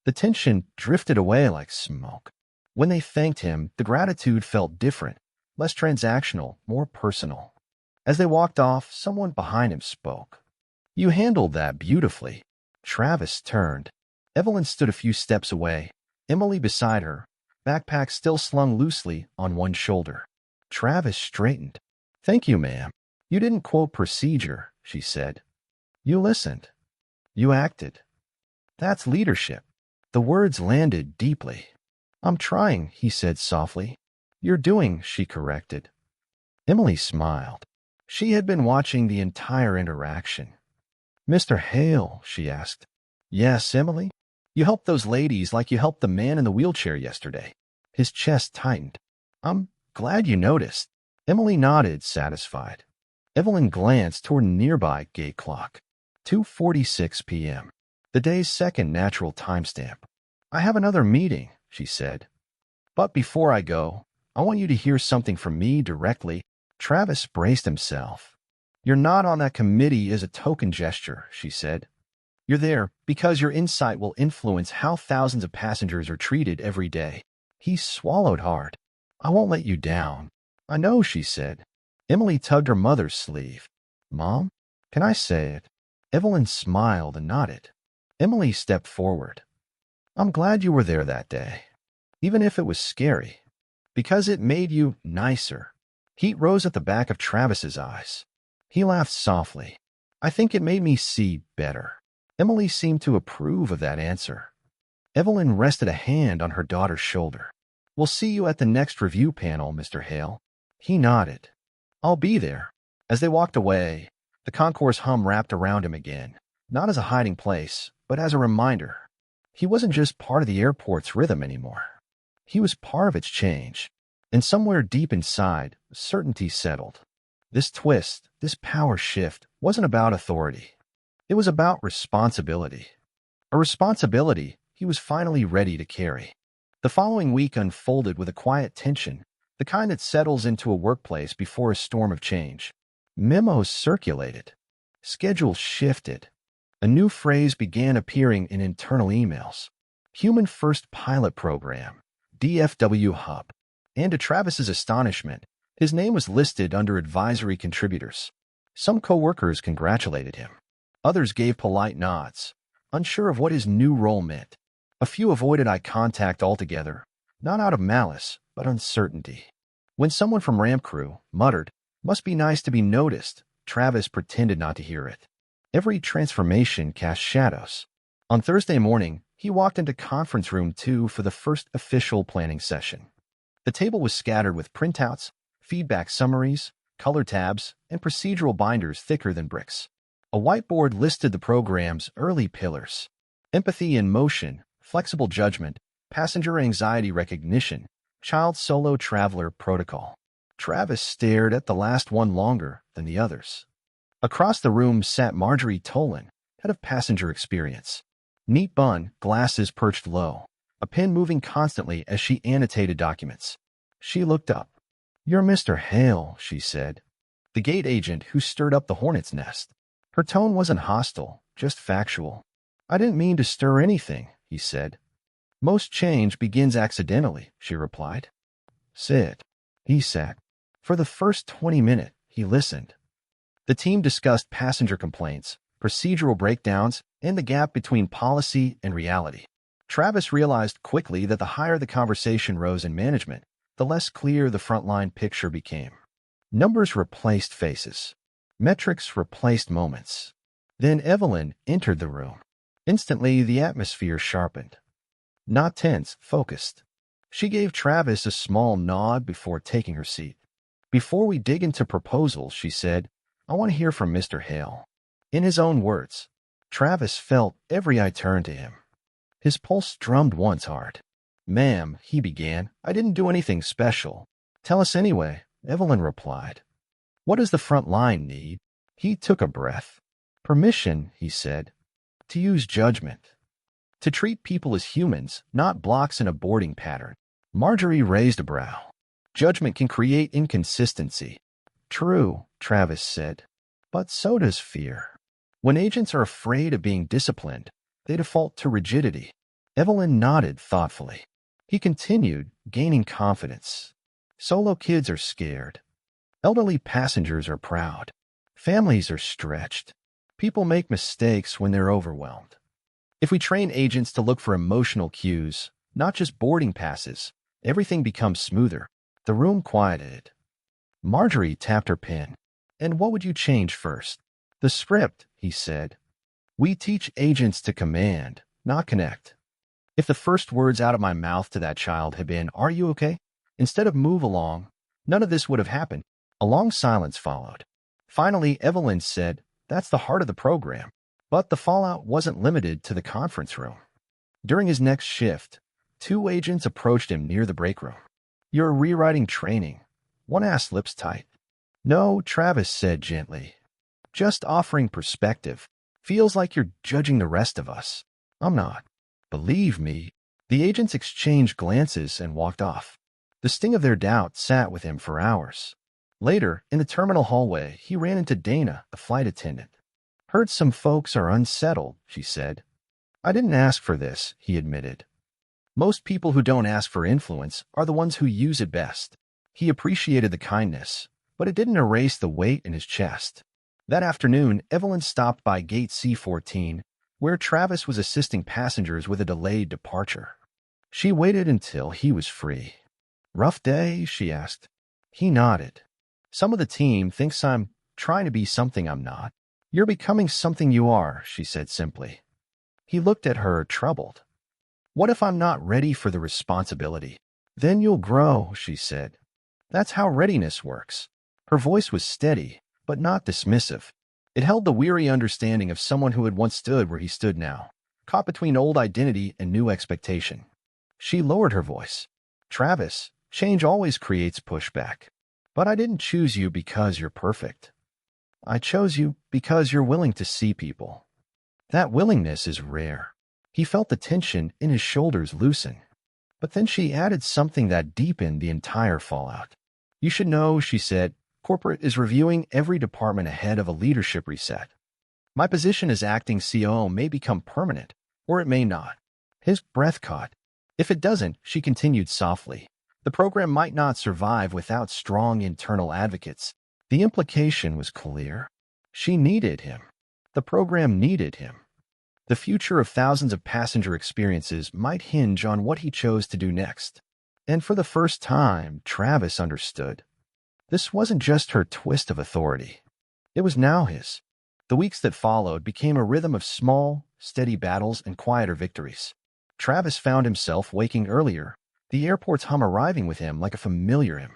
The tension drifted away like smoke. When they thanked him, the gratitude felt different, less transactional, more personal. As they walked off, someone behind him spoke. "You handled that beautifully." Travis turned. Evelyn stood a few steps away, Emily beside her, backpack still slung loosely on one shoulder. Travis straightened. "Thank you, ma'am. You didn't quote procedure," she said. "You listened. You acted. That's leadership." The words landed deeply. "I'm trying," he said softly. "You're doing," she corrected. Emily smiled. She had been watching the entire interaction. "Mr. Hale," she asked. "Yes, Emily? You helped those ladies like you helped the man in the wheelchair yesterday." His chest tightened. "I'm glad you noticed." Emily nodded, satisfied. Evelyn glanced toward a nearby gate clock. 2:46 p.m. The day's second natural timestamp. "I have another meeting," she said. "But before I go, I want you to hear something from me directly." Travis braced himself. "You're not on that committee as a token gesture," she said. "You're there because your insight will influence how thousands of passengers are treated every day." He swallowed hard. "I won't let you down." "I know," she said. Emily tugged her mother's sleeve. "Mom, can I say it?" Evelyn smiled and nodded. Emily stepped forward. "I'm glad you were there that day, even if it was scary, because it made you nicer." Heat rose at the back of Travis's eyes. He laughed softly. "I think it made me see better." Emily seemed to approve of that answer. Evelyn rested a hand on her daughter's shoulder. "We'll see you at the next review panel, Mr. Hale." He nodded. "I'll be there." As they walked away, the concourse hum wrapped around him again, not as a hiding place, but as a reminder. He wasn't just part of the airport's rhythm anymore. He was part of its change. And somewhere deep inside, certainty settled. This twist, this power shift, wasn't about authority. It was about responsibility. A responsibility he was finally ready to carry. The following week unfolded with a quiet tension, the kind that settles into a workplace before a storm of change. Memos circulated. Schedules shifted. A new phrase began appearing in internal emails. Human First Pilot Program, DFW Hub. And to Travis's astonishment, his name was listed under advisory contributors. Some coworkers congratulated him. Others gave polite nods, unsure of what his new role meant. A few avoided eye contact altogether, not out of malice, but uncertainty. When someone from ramp crew muttered, "Must be nice to be noticed," Travis pretended not to hear it. Every transformation cast shadows. On Thursday morning, he walked into conference room 2 for the first official planning session. The table was scattered with printouts, feedback summaries, color tabs, and procedural binders thicker than bricks. A whiteboard listed the program's early pillars: empathy in motion, flexible judgment, passenger anxiety recognition, child solo traveler protocol. Travis stared at the last one longer than the others. Across the room sat Marjorie Tolan, head of passenger experience. Neat bun, glasses perched low, a pen moving constantly as she annotated documents. She looked up. "You're Mr. Hale," she said. The gate agent who stirred up the hornet's nest. Her tone wasn't hostile, just factual. "I didn't mean to stir anything," he said. "Most change begins accidentally," she replied. "Sit." He sat. For the first 20 minutes, he listened. The team discussed passenger complaints, procedural breakdowns, and the gap between policy and reality. Travis realized quickly that the higher the conversation rose in management, the less clear the frontline picture became. Numbers replaced faces. Metrics replaced moments. Then Evelyn entered the room. Instantly, the atmosphere sharpened. Not tense, focused. She gave Travis a small nod before taking her seat. "Before we dig into proposals," she said, "I want to hear from Mr. Hale." In his own words, Travis felt every eye turn to him. His pulse drummed once hard. "Ma'am," he began, "I didn't do anything special." "Tell us anyway," Evelyn replied. "What does the front line need?" He took a breath. "Permission," he said, "to use judgment. To treat people as humans, not blocks in a boarding pattern." Marjorie raised a brow. "Judgment can create inconsistency." "True," Travis said, "but so does fear. When agents are afraid of being disciplined, they default to rigidity." Evelyn nodded thoughtfully. He continued, gaining confidence. "Solo kids are scared. Elderly passengers are proud. Families are stretched. People make mistakes when they're overwhelmed. If we train agents to look for emotional cues, not just boarding passes, everything becomes smoother." The room quieted. Marjorie tapped her pen. "And what would you change first?" "The script," he said. "We teach agents to command, not connect. If the first words out of my mouth to that child had been, 'Are you okay?' instead of 'Move along,' none of this would have happened." A long silence followed. Finally, Evelyn said, "That's the heart of the program." But the fallout wasn't limited to the conference room. During his next shift, 2 agents approached him near the break room. "You're rewriting training." One asked, lips tight. "No," Travis said gently. "Just offering perspective. Feels like you're judging the rest of us." "I'm not." "Believe me." The agents exchanged glances and walked off. The sting of their doubt sat with him for hours. Later, in the terminal hallway, he ran into Dana, the flight attendant. "Heard some folks are unsettled," she said. "I didn't ask for this," he admitted. "Most people who don't ask for influence are the ones who use it best." He appreciated the kindness, but it didn't erase the weight in his chest. That afternoon, Evelyn stopped by gate C14, where Travis was assisting passengers with a delayed departure. She waited until he was free. "Rough day?" she asked. He nodded. "Some of the team thinks I'm trying to be something I'm not." "You're becoming something you are," she said simply. He looked at her, troubled. "What if I'm not ready for the responsibility?" "Then you'll grow," she said. "That's how readiness works." Her voice was steady, but not dismissive. It held the weary understanding of someone who had once stood where he stood now, caught between old identity and new expectation. She lowered her voice. "Travis, change always creates pushback. But I didn't choose you because you're perfect. I chose you because you're willing to see people. That willingness is rare." He felt the tension in his shoulders loosen. But then she added something that deepened the entire fallout. "You should know," she said, "corporate is reviewing every department ahead of a leadership reset. My position as acting COO may become permanent, or it may not." His breath caught. "If it doesn't," she continued softly, "the program might not survive without strong internal advocates." The implication was clear. She needed him. The program needed him. The future of thousands of passenger experiences might hinge on what he chose to do next. And for the first time, Travis understood. This wasn't just her twist of authority. It was now his. The weeks that followed became a rhythm of small, steady battles and quieter victories. Travis found himself waking earlier, the airport's hum arriving with him like a familiar hymn.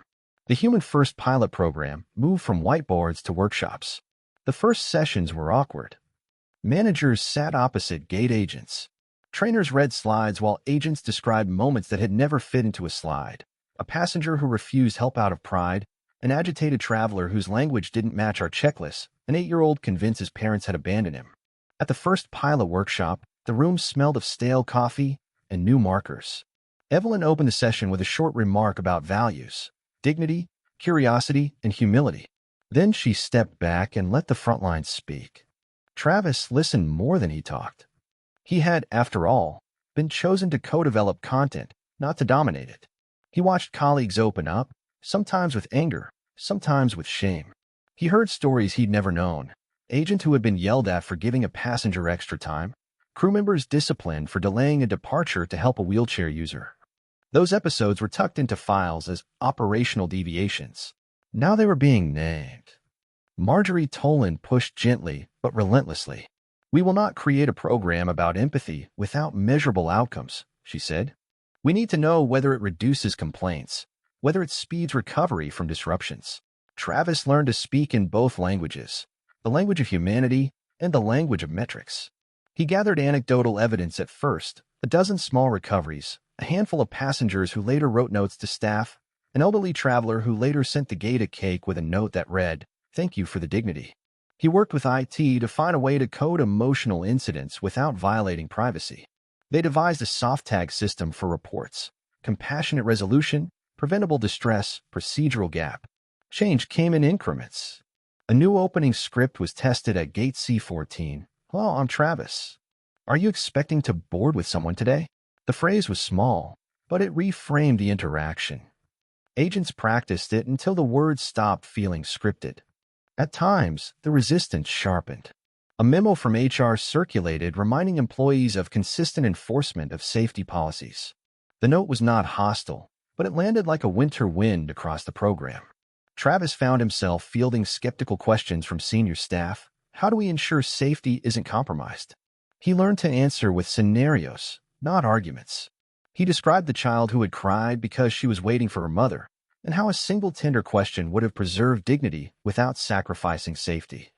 The Human First pilot program moved from whiteboards to workshops. The first sessions were awkward. Managers sat opposite gate agents. Trainers read slides while agents described moments that had never fit into a slide. A passenger who refused help out of pride, an agitated traveler whose language didn't match our checklist, an 8-year-old convinced his parents had abandoned him. At the first pilot workshop, the room smelled of stale coffee and new markers. Evelyn opened the session with a short remark about values, dignity, curiosity, and humility. Then she stepped back and let the front lines speak. Travis listened more than he talked. He had, after all, been chosen to co-develop content, not to dominate it. He watched colleagues open up, sometimes with anger, sometimes with shame. He heard stories he'd never known. Agent who had been yelled at for giving a passenger extra time, crew members disciplined for delaying a departure to help a wheelchair user. Those episodes were tucked into files as operational deviations. Now they were being named. Marjorie Tolan pushed gently but relentlessly. "We will not create a program about empathy without measurable outcomes," she said. "We need to know whether it reduces complaints, whether it speeds recovery from disruptions." Travis learned to speak in both languages, the language of humanity and the language of metrics. He gathered anecdotal evidence at first, a dozen small recoveries, a handful of passengers who later wrote notes to staff, an elderly traveler who later sent the gate a cake with a note that read, "Thank you for the dignity." He worked with IT to find a way to code emotional incidents without violating privacy. They devised a soft tag system for reports, compassionate resolution, preventable distress, procedural gap. Change came in increments. A new opening script was tested at Gate C14. "Hello, I'm Travis. Are you expecting to board with someone today?" The phrase was small, but it reframed the interaction. Agents practiced it until the words stopped feeling scripted. At times, the resistance sharpened. A memo from HR circulated reminding employees of consistent enforcement of safety policies. The note was not hostile, but it landed like a winter wind across the program. Travis found himself fielding skeptical questions from senior staff. How do we ensure safety isn't compromised? He learned to answer with scenarios, not arguments. He described the child who had cried because she was waiting for her mother, and how a single tender question would have preserved dignity without sacrificing safety.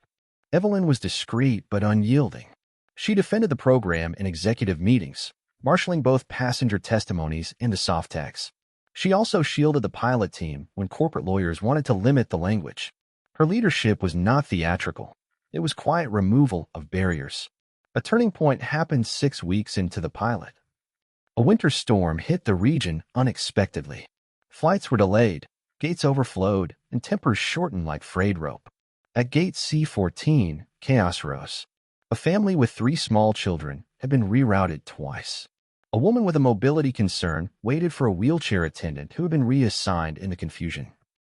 Evelyn was discreet but unyielding. She defended the program in executive meetings, marshaling both passenger testimonies and the soft tags. She also shielded the pilot team when corporate lawyers wanted to limit the language. Her leadership was not theatrical. It was quiet removal of barriers. A turning point happened 6 weeks into the pilot. A winter storm hit the region unexpectedly. Flights were delayed, gates overflowed, and tempers shortened like frayed rope. At Gate C14, chaos rose. A family with 3 small children had been rerouted twice. A woman with a mobility concern waited for a wheelchair attendant who had been reassigned in the confusion.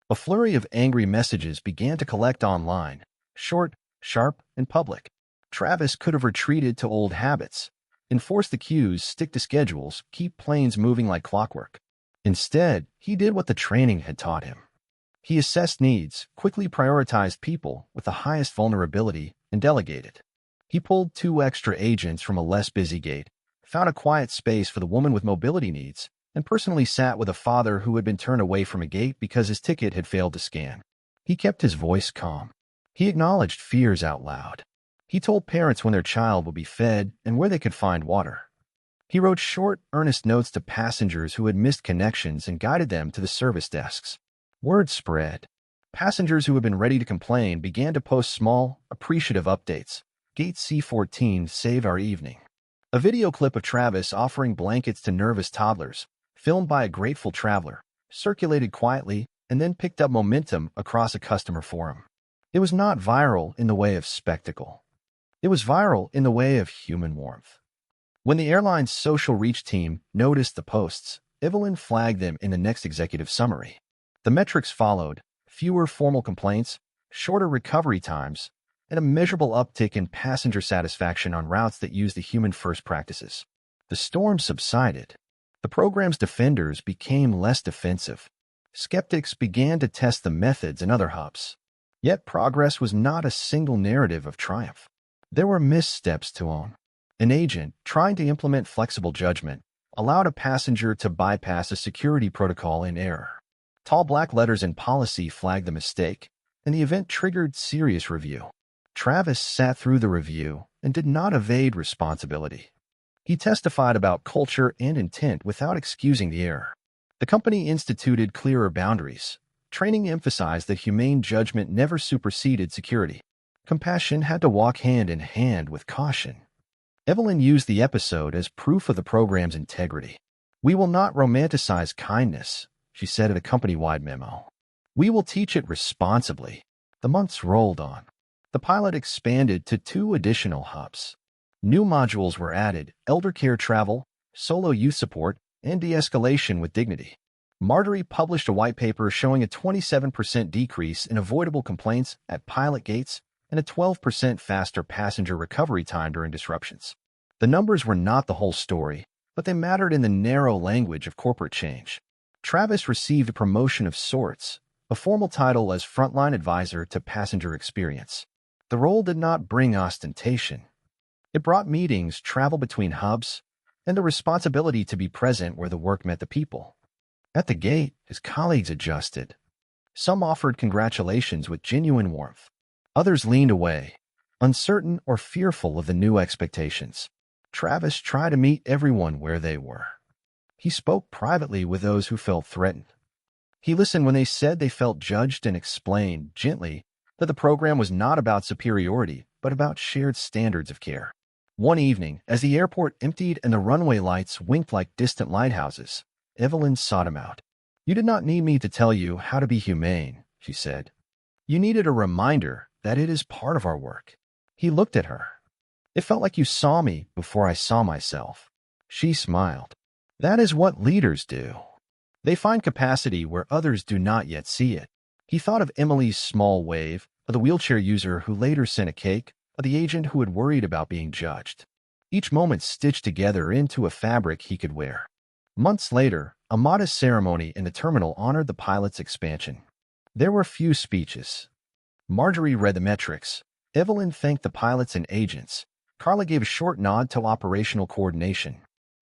A flurry of angry messages began to collect online, short, sharp, and public. Travis could have retreated to old habits, enforce the queues, stick to schedules, keep planes moving like clockwork. Instead, he did what the training had taught him. He assessed needs, quickly prioritized people with the highest vulnerability, and delegated. He pulled 2 extra agents from a less busy gate, found a quiet space for the woman with mobility needs, and personally sat with a father who had been turned away from a gate because his ticket had failed to scan. He kept his voice calm. He acknowledged fears out loud. He told parents when their child would be fed and where they could find water. He wrote short, earnest notes to passengers who had missed connections and guided them to the service desks. Word spread. Passengers who had been ready to complain began to post small, appreciative updates. Gate C14 saved our evening. A video clip of Travis offering blankets to nervous toddlers, filmed by a grateful traveler, circulated quietly and then picked up momentum across a customer forum. It was not viral in the way of spectacle. It was viral in the way of human warmth. When the airline's social reach team noticed the posts, Evelyn flagged them in the next executive summary. The metrics followed: fewer formal complaints, shorter recovery times, and a measurable uptick in passenger satisfaction on routes that use the human-first practices. The storm subsided. The program's defenders became less defensive. Skeptics began to test the methods in other hubs. Yet progress was not a single narrative of triumph. There were missteps to own. An agent, trying to implement flexible judgment, allowed a passenger to bypass a security protocol in error. Tall black letters in policy flagged the mistake, and the event triggered serious review. Travis sat through the review and did not evade responsibility. He testified about culture and intent without excusing the error. The company instituted clearer boundaries. Training emphasized that humane judgment never superseded security. Compassion had to walk hand in hand with caution. Evelyn used the episode as proof of the program's integrity. "We will not romanticize kindness," she said in a company-wide memo. "We will teach it responsibly." The months rolled on. The pilot expanded to 2 additional hubs. New modules were added: elder care travel, solo youth support, and de-escalation with dignity. Marjorie published a white paper showing a 27% decrease in avoidable complaints at pilot gates and a 12% faster passenger recovery time during disruptions. The numbers were not the whole story, but they mattered in the narrow language of corporate change. Travis received a promotion of sorts, a formal title as frontline advisor to passenger experience. The role did not bring ostentation. It brought meetings, travel between hubs, and the responsibility to be present where the work met the people. At the gate, his colleagues adjusted. Some offered congratulations with genuine warmth. Others leaned away, uncertain or fearful of the new expectations. Travis tried to meet everyone where they were. He spoke privately with those who felt threatened. He listened when they said they felt judged and explained, gently, that the program was not about superiority, but about shared standards of care. One evening, as the airport emptied and the runway lights winked like distant lighthouses, Evelyn sought him out. "You did not need me to tell you how to be humane," she said. "You needed a reminder that it is part of our work." He looked at her. "It felt like you saw me before I saw myself." She smiled. "That is what leaders do. They find capacity where others do not yet see it." He thought of Emily's small wave, of the wheelchair user who later sent a cake, of the agent who had worried about being judged. Each moment stitched together into a fabric he could wear. Months later, a modest ceremony in the terminal honored the pilot's expansion. There were few speeches. Marjorie read the metrics. Evelyn thanked the pilots and agents. Carla gave a short nod to operational coordination.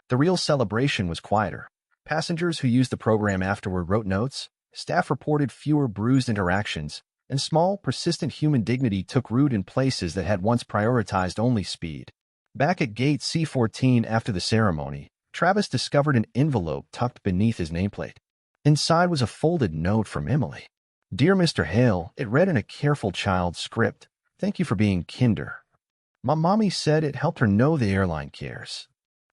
The real celebration was quieter. Passengers who used the program afterward wrote notes. Staff reported fewer bruised interactions, and small, persistent human dignity took root in places that had once prioritized only speed. Back at gate C-14 after the ceremony, Travis discovered an envelope tucked beneath his nameplate. Inside was a folded note from Emily. "Dear Mr. Hale," it read in a careful child's script, "thank you for being kinder. My mommy said it helped her know the airline cares.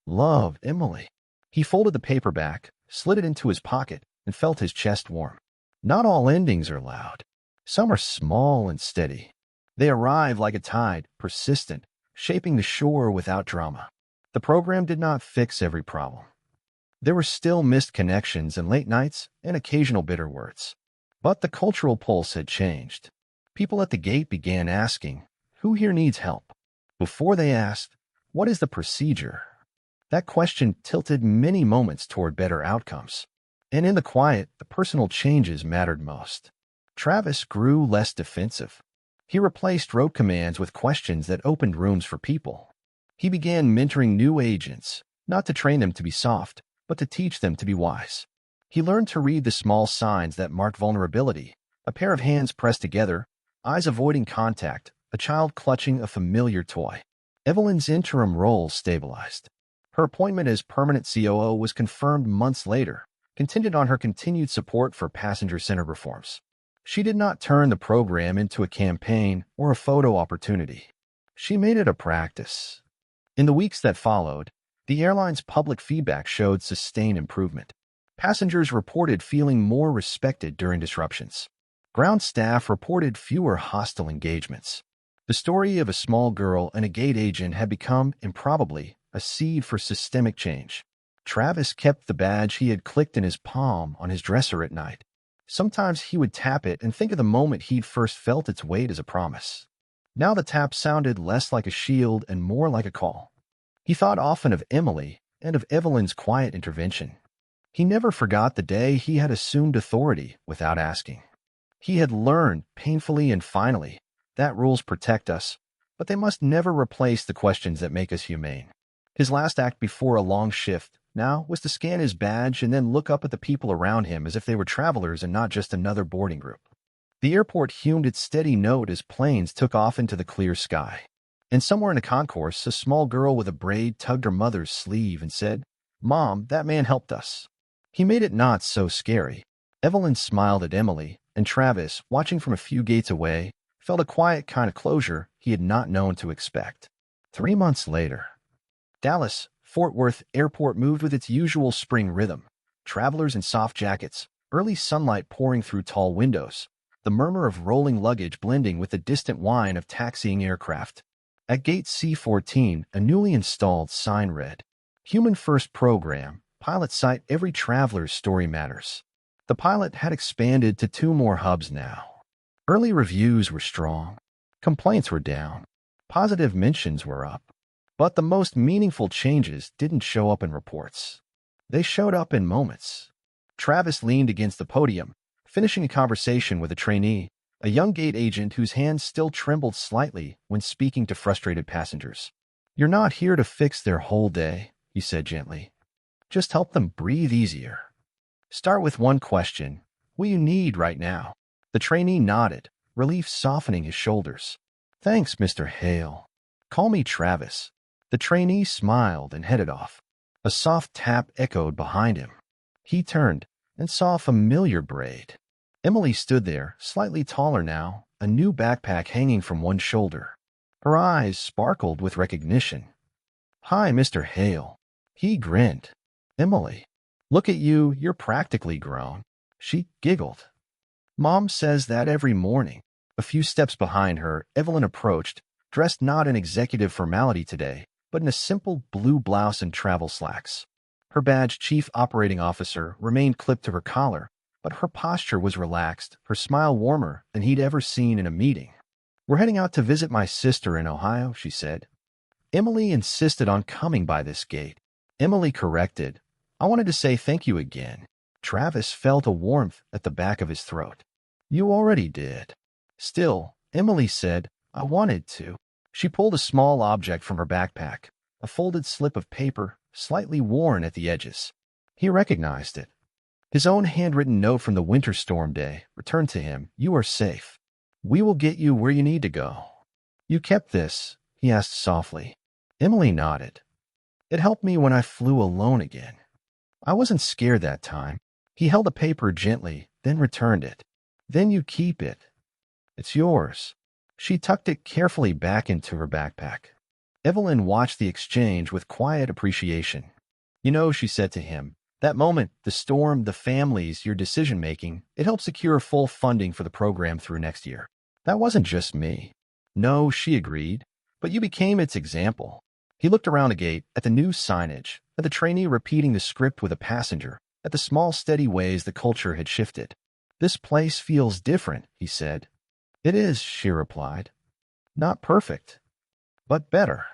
Love, Emily." He folded the paper back, slid it into his pocket, and felt his chest warm. Not all endings are loud. Some are small and steady. They arrive like a tide, persistent, shaping the shore without drama. The program did not fix every problem. There were still missed connections and late nights and occasional bitter words. But the cultural pulse had changed. People at the gate began asking, "Who here needs help?" Before they asked, "What is the procedure?" That question tilted many moments toward better outcomes. And in the quiet, the personal changes mattered most. Travis grew less defensive. He replaced rote commands with questions that opened rooms for people. He began mentoring new agents, not to train them to be soft, but to teach them to be wise. He learned to read the small signs that marked vulnerability: a pair of hands pressed together, eyes avoiding contact, a child clutching a familiar toy. Evelyn's interim role stabilized. Her appointment as permanent COO was confirmed months later, contingent on her continued support for passenger-centered reforms. She did not turn the program into a campaign or a photo opportunity. She made it a practice. In the weeks that followed, the airline's public feedback showed sustained improvement. Passengers reported feeling more respected during disruptions. Ground staff reported fewer hostile engagements. The story of a small girl and a gate agent had become, improbably, a seed for systemic change. Travis kept the badge he had clicked in his palm on his dresser at night. Sometimes he would tap it and think of the moment he'd first felt its weight as a promise. Now the tap sounded less like a shield and more like a call. He thought often of Emily and of Evelyn's quiet intervention. He never forgot the day he had assumed authority without asking. He had learned, painfully and finally, that rules protect us, but they must never replace the questions that make us humane. His last act before a long shift now was to scan his badge and then look up at the people around him as if they were travelers and not just another boarding group. The airport hummed its steady note as planes took off into the clear sky. And somewhere in the concourse, a small girl with a braid tugged her mother's sleeve and said, "Mom, that man helped us." He made it not so scary. Evelyn smiled at Emily, and Travis, watching from a few gates away, felt a quiet kind of closure he had not known to expect. 3 months later, Dallas, Fort Worth Airport moved with its usual spring rhythm. Travelers in soft jackets, early sunlight pouring through tall windows, the murmur of rolling luggage blending with the distant whine of taxiing aircraft. At gate C-14, a newly installed sign read, "Human First Program. Pilots cite every traveler's story matters." The pilot had expanded to 2 more hubs now. Early reviews were strong. Complaints were down. Positive mentions were up. But the most meaningful changes didn't show up in reports. They showed up in moments. Travis leaned against the podium, finishing a conversation with a trainee, a young gate agent whose hands still trembled slightly when speaking to frustrated passengers. "You're not here to fix their whole day," he said gently. "Just help them breathe easier. Start with one question. What do you need right now?" The trainee nodded, relief softening his shoulders. "Thanks, Mr. Hale. Call me Travis." The trainee smiled and headed off. A soft tap echoed behind him. He turned and saw a familiar braid. Emily stood there, slightly taller now, a new backpack hanging from one shoulder. Her eyes sparkled with recognition. "Hi, Mr. Hale." He grinned. "Emily, look at you, you're practically grown." She giggled. "Mom says that every morning." A few steps behind her, Evelyn approached, dressed not in executive formality today, but in a simple blue blouse and travel slacks. Her badge, Chief Operating Officer, remained clipped to her collar, but her posture was relaxed, her smile warmer than he'd ever seen in a meeting. "We're heading out to visit my sister in Ohio," she said. "Emily insisted on coming by this gate." Emily corrected, "I wanted to say thank you again." Travis felt a warmth at the back of his throat. "You already did." Still, Emily said, "I wanted to." She pulled a small object from her backpack, a folded slip of paper, slightly worn at the edges. He recognized it. His own handwritten note from the winter storm day returned to him. "You are safe. We will get you where you need to go." "You kept this?" he asked softly. Emily nodded. "It helped me when I flew alone again. I wasn't scared that time." He held the paper gently, then returned it. "Then you keep it. It's yours." She tucked it carefully back into her backpack. Evelyn watched the exchange with quiet appreciation. "You know," she said to him, "that moment, the storm, the families, your decision-making, it helped secure full funding for the program through next year. That wasn't just me." "No," she agreed, "but you became its example." He looked around the gate, at the new signage, at the trainee repeating the script with a passenger, at the small steady ways the culture had shifted. "This place feels different," he said. "It is," she replied. "Not perfect, but better."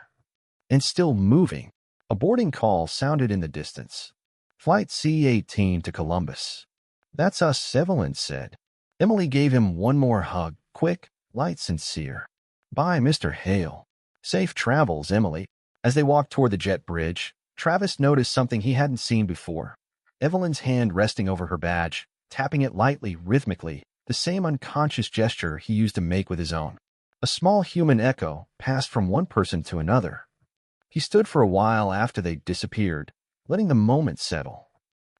And still moving. A boarding call sounded in the distance. "Flight C-18 to Columbus." "That's us," Evelyn said. Emily gave him one more hug, quick, light, sincere. "Bye, Mr. Hale." "Safe travels, Emily." As they walked toward the jet bridge, Travis noticed something he hadn't seen before. Evelyn's hand resting over her badge, tapping it lightly, rhythmically, the same unconscious gesture he used to make with his own. A small human echo passed from one person to another. He stood for a while after they disappeared, letting the moment settle.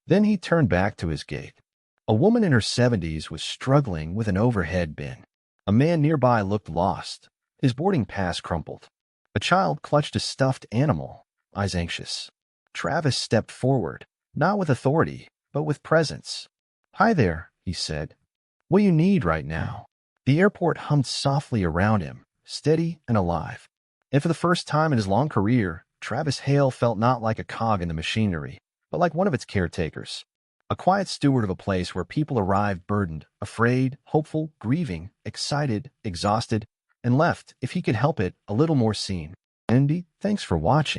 Then he turned back to his gate. A woman in her 70s was struggling with an overhead bin. A man nearby looked lost, his boarding pass crumpled. A child clutched a stuffed animal, eyes anxious. Travis stepped forward, not with authority, but with presence. "Hi there," he said. "What do you need right now?" The airport hummed softly around him, steady and alive. And for the first time in his long career, Travis Hale felt not like a cog in the machinery, but like one of its caretakers. A quiet steward of a place where people arrived burdened, afraid, hopeful, grieving, excited, exhausted, and left, if he could help it, a little more seen. Andy, thanks for watching.